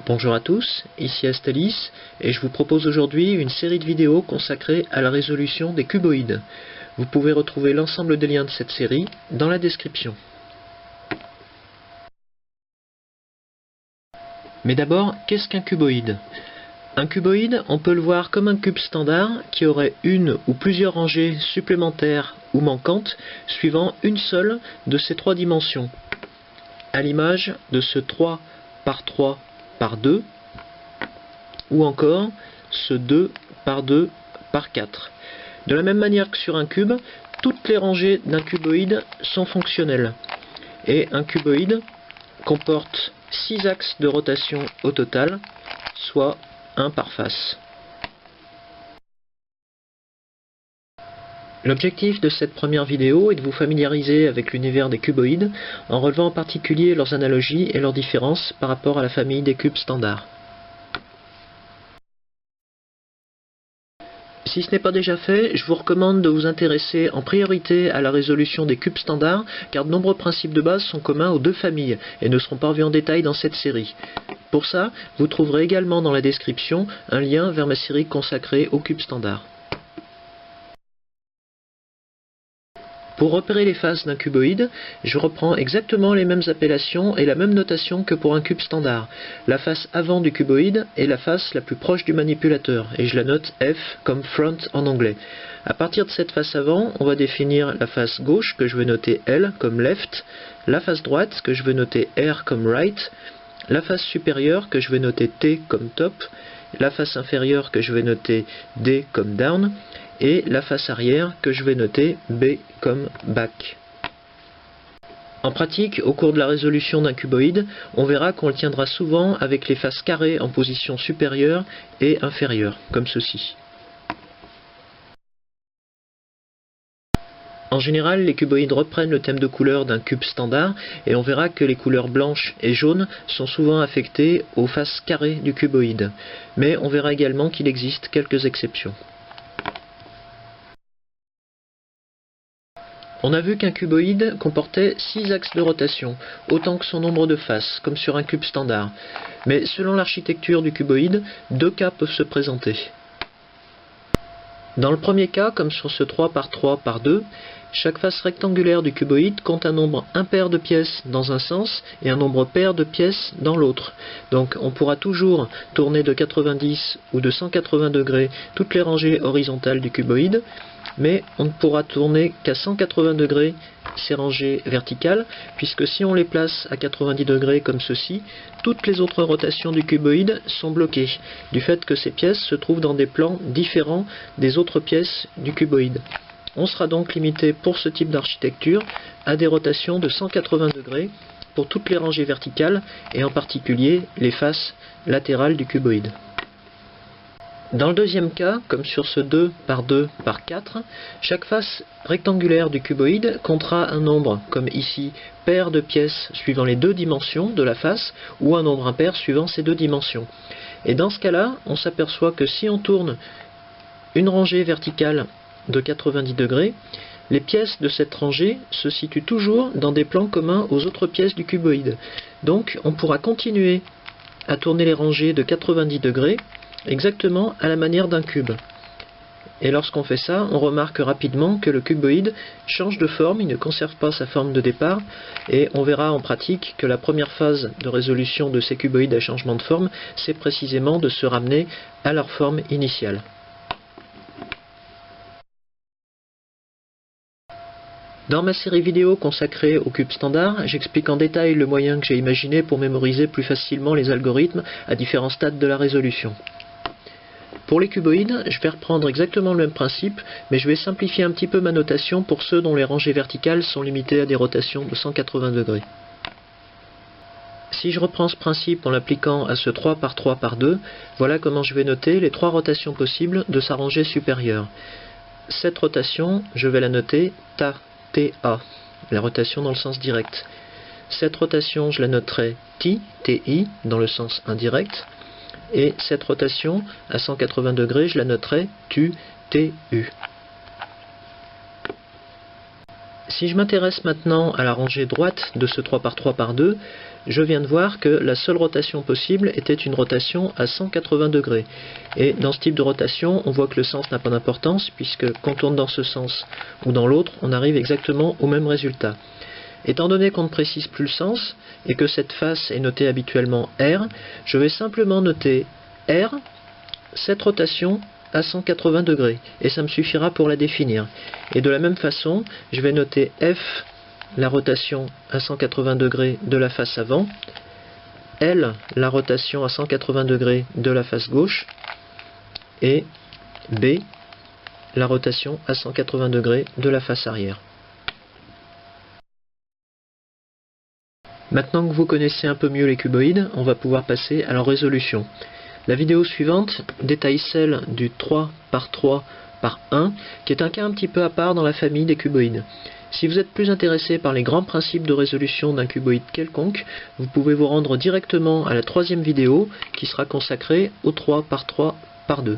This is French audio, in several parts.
Bonjour à tous, ici Astalis et je vous propose aujourd'hui une série de vidéos consacrée à la résolution des cuboïdes. Vous pouvez retrouver l'ensemble des liens de cette série dans la description. Mais d'abord, qu'est-ce qu'un cuboïde? Un cuboïde, on peut le voir comme un cube standard qui aurait une ou plusieurs rangées supplémentaires ou manquantes suivant une seule de ces trois dimensions, à l'image de ce 3 par 3 par 2 ou encore ce 2 par 2 par 4. De la même manière que sur un cube, toutes les rangées d'un cuboïde sont fonctionnelles et un cuboïde comporte 6 axes de rotation au total, soit 1 par face. L'objectif de cette première vidéo est de vous familiariser avec l'univers des cuboïdes en relevant en particulier leurs analogies et leurs différences par rapport à la famille des cubes standards. Si ce n'est pas déjà fait, je vous recommande de vous intéresser en priorité à la résolution des cubes standards, car de nombreux principes de base sont communs aux deux familles et ne seront pas revus en détail dans cette série. Pour ça, vous trouverez également dans la description un lien vers ma série consacrée aux cubes standards. Pour repérer les faces d'un cuboïde, je reprends exactement les mêmes appellations et la même notation que pour un cube standard. La face avant du cuboïde est la face la plus proche du manipulateur, et je la note F comme front en anglais. À partir de cette face avant, on va définir la face gauche que je vais noter L comme left, la face droite que je vais noter R comme right, la face supérieure que je vais noter T comme top, la face inférieure que je vais noter D comme down, et la face arrière que je vais noter B comme back. En pratique, au cours de la résolution d'un cuboïde, on verra qu'on le tiendra souvent avec les faces carrées en position supérieure et inférieure, comme ceci. En général, les cuboïdes reprennent le thème de couleur d'un cube standard et on verra que les couleurs blanches et jaunes sont souvent affectées aux faces carrées du cuboïde. Mais on verra également qu'il existe quelques exceptions. On a vu qu'un cuboïde comportait 6 axes de rotation, autant que son nombre de faces, comme sur un cube standard. Mais selon l'architecture du cuboïde, deux cas peuvent se présenter. Dans le premier cas, comme sur ce 3 par 3 par 2, chaque face rectangulaire du cuboïde compte un nombre impair de pièces dans un sens et un nombre pair de pièces dans l'autre. Donc on pourra toujours tourner de 90 ou de 180 degrés toutes les rangées horizontales du cuboïde, mais on ne pourra tourner qu'à 180 degrés ces rangées verticales, puisque si on les place à 90 degrés comme ceci, toutes les autres rotations du cuboïde sont bloquées, du fait que ces pièces se trouvent dans des plans différents des autres pièces du cuboïde. On sera donc limité pour ce type d'architecture à des rotations de 180 degrés pour toutes les rangées verticales et en particulier les faces latérales du cuboïde. Dans le deuxième cas, comme sur ce 2 par 2 par 4, chaque face rectangulaire du cuboïde comptera un nombre, comme ici, pair de pièces suivant les deux dimensions de la face, ou un nombre impair suivant ces deux dimensions. Et dans ce cas-là, on s'aperçoit que si on tourne une rangée verticale de 90 degrés, les pièces de cette rangée se situent toujours dans des plans communs aux autres pièces du cuboïde. Donc on pourra continuer à tourner les rangées de 90 degrés, exactement à la manière d'un cube. Et lorsqu'on fait ça, on remarque rapidement que le cuboïde change de forme, il ne conserve pas sa forme de départ, et on verra en pratique que la première phase de résolution de ces cuboïdes à changement de forme, c'est précisément de se ramener à leur forme initiale. Dans ma série vidéo consacrée au cube standard, j'explique en détail le moyen que j'ai imaginé pour mémoriser plus facilement les algorithmes à différents stades de la résolution. Pour les cuboïdes, je vais reprendre exactement le même principe, mais je vais simplifier un petit peu ma notation pour ceux dont les rangées verticales sont limitées à des rotations de 180 degrés. Si je reprends ce principe en l'appliquant à ce 3 par 3 par 2, voilà comment je vais noter les trois rotations possibles de sa rangée supérieure. Cette rotation, je vais la noter TA, la rotation dans le sens direct. Cette rotation, je la noterai TI, dans le sens indirect. Et cette rotation, à 180 degrés, je la noterai TU. Si si je m'intéresse maintenant à la rangée droite de ce 3 par 3 par 2, je viens de voir que la seule rotation possible était une rotation à 180 degrés. Et dans ce type de rotation, on voit que le sens n'a pas d'importance, puisque quand on tourne dans ce sens ou dans l'autre, on arrive exactement au même résultat. Étant donné qu'on ne précise plus le sens, et que cette face est notée habituellement R, je vais simplement noter R, cette rotation à 180 degrés, et ça me suffira pour la définir. Et de la même façon, je vais noter F, la rotation à 180 degrés de la face avant, L, la rotation à 180 degrés de la face gauche, et B, la rotation à 180 degrés de la face arrière. Maintenant que vous connaissez un peu mieux les cuboïdes, on va pouvoir passer à leur résolution. La vidéo suivante détaille celle du 3 par 3 par 1, qui est un cas un petit peu à part dans la famille des cuboïdes. Si vous êtes plus intéressé par les grands principes de résolution d'un cuboïde quelconque, vous pouvez vous rendre directement à la troisième vidéo qui sera consacrée au 3 par 3 par 2.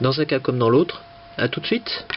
Dans un cas comme dans l'autre, à tout de suite.